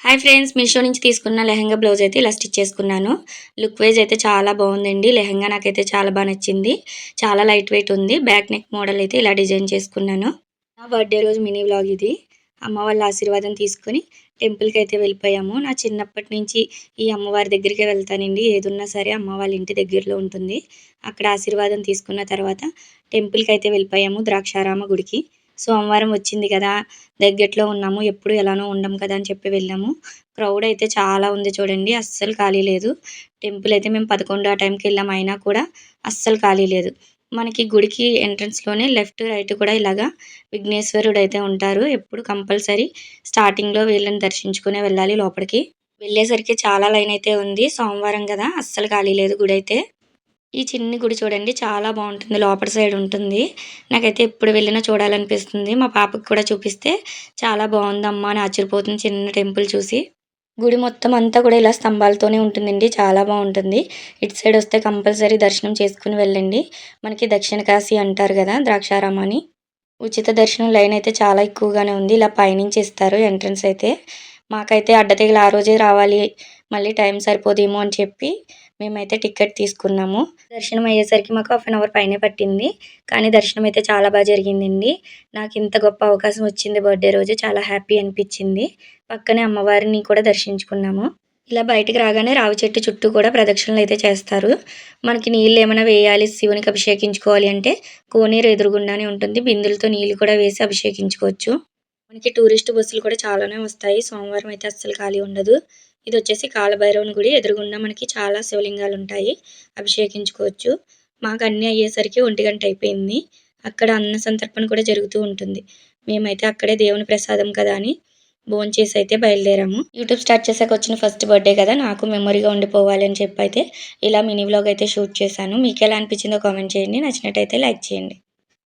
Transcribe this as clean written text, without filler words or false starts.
Hi friends, Meesho నుంచి తీసుకున్న lehenga blouse అయితే ఇలా స్టిచ్ చేసుకున్నాను. లుక్ వైజ్ అయితే చాలా బాగుందండి. లెహంగా నాకైతే చాలా బాగా నచ్చింది. చాలా లైట్ వెయిట్ ఉంది. బ్యాక్ నెక్ మోడల్ అయితే ఇలా డిజైన్ చేసుకున్నాను. నా బర్త్డే రోజు మినీ వ్లాగ్ ఇది. అమ్మ వాళ్ళ ఆశీర్వాదం తీసుకొని టెంపుల్కి అయితే వెళ్ళిపోయాము. నా చిన్నప్పటి నుంచి ఈ అమ్మవారి దగ్గరికి వెళ్తానండి. ఏదున్నా సరే అమ్మ వాళ్ళ ఇంటి దగ్గరలో ఉంటుంది. అక్కడ ఆశీర్వాదం తీసుకున్న తర్వాత టెంపుల్కి అయితే వెళ్ళిపోయాము, ద్రాక్షారామ గుడికి. సోమవారం వచ్చింది కదా, దగ్గరలో ఉన్నాము, ఎప్పుడు ఎలానో ఉండం కదా అని చెప్పి వెళ్ళాము. క్రౌడ్ అయితే చాలా ఉంది చూడండి, అస్సలు ఖాళీ లేదు. టెంపుల్ అయితే మేము 11 ఆ టైంకి వెళ్ళాము, అయినా కూడా అస్సలు ఖాళీ లేదు. మనకి గుడికి ఎంట్రన్స్లోనే లెఫ్ట్ రైట్ కూడా ఇలాగా విఘ్నేశ్వరుడు అయితే ఉంటారు. ఎప్పుడు కంపల్సరీ స్టార్టింగ్లో వీళ్ళని దర్శించుకునే వెళ్ళాలి లోపలికి. వెళ్ళేసరికి చాలా లైన్ అయితే ఉంది. సోమవారం కదా, అస్సలు ఖాళీ లేదు గుడి అయితే. ఈ చిన్ని గుడి చూడండి, చాలా బాగుంటుంది. లోపల సైడ్ ఉంటుంది. నాకైతే ఎప్పుడు వెళ్ళినా చూడాలనిపిస్తుంది. మా పాపకి కూడా చూపిస్తే చాలా బాగుందమ్మా అని ఆశ్చర్యపోతుంది చిన్న టెంపుల్ చూసి. గుడి మొత్తం అంతా కూడా ఇలా స్తంభాలతోనే ఉంటుందండి. చాలా బాగుంటుంది. ఇటు సైడ్ వస్తే కంపల్సరీ దర్శనం చేసుకుని వెళ్ళండి. మనకి దక్షిణ కాశీ అంటారు కదా, ద్రాక్షారామం అని. ఉచిత దర్శనం లైన్ అయితే చాలా ఎక్కువగానే ఉంది. ఇలా పైనుంచి ఇస్తారు ఎంట్రన్స్ అయితే. మాకైతే అడ్డతెగలు ఆ రోజే రావాలి, మళ్ళీ టైం సరిపోదేమో అని చెప్పి మేమైతే టికెట్ తీసుకున్నాము. దర్శనం అయ్యేసరికి మాకు 1/2 అవర్ పైనే పట్టింది. కానీ దర్శనం అయితే చాలా బాగా జరిగిందండి. నాకు ఇంత గొప్ప అవకాశం వచ్చింది బర్త్డే రోజు, చాలా హ్యాపీ అనిపించింది. పక్కనే అమ్మవారిని కూడా దర్శించుకున్నాము. ఇలా బయటికి రాగానే రావి చెట్టు చుట్టూ కూడా ప్రదక్షిణలు అయితే చేస్తారు. మనకి నీళ్ళు ఏమైనా వేయాలి, శివునికి అభిషేకించుకోవాలి అంటే కోనేరు ఎదురుగుండానే ఉంటుంది. బిందులతో నీళ్ళు కూడా వేసి అభిషేకించుకోవచ్చు. మనకి టూరిస్ట్ బస్సులు కూడా చాలానే వస్తాయి. సోమవారం అయితే అస్సలు ఖాళీ ఉండదు. ఇది వచ్చేసి కాలభైరవుని గుడి. ఎదురుగుండా మనకి చాలా శివలింగాలు ఉంటాయి, అభిషేకించుకోవచ్చు. మాకు అన్నీ అయ్యేసరికి 1 గంట అయిపోయింది. అక్కడ అన్న సంతర్పణ కూడా జరుగుతూ ఉంటుంది. మేమైతే అక్కడే దేవుని ప్రసాదం కదా అని భోంచేసి అయితే బయలుదేరాము. యూట్యూబ్ స్టార్ట్ చేశాక వచ్చిన ఫస్ట్ బర్త్డే కదా, నాకు మెమొరీగా ఉండిపోవాలి అని చెప్పి అయితే ఇలా మినీ వ్లాగ్ అయితే షూట్ చేశాను. మీకు ఎలా అనిపించిందో కామెంట్ చేయండి. నచ్చినట్టయితే లైక్ చేయండి.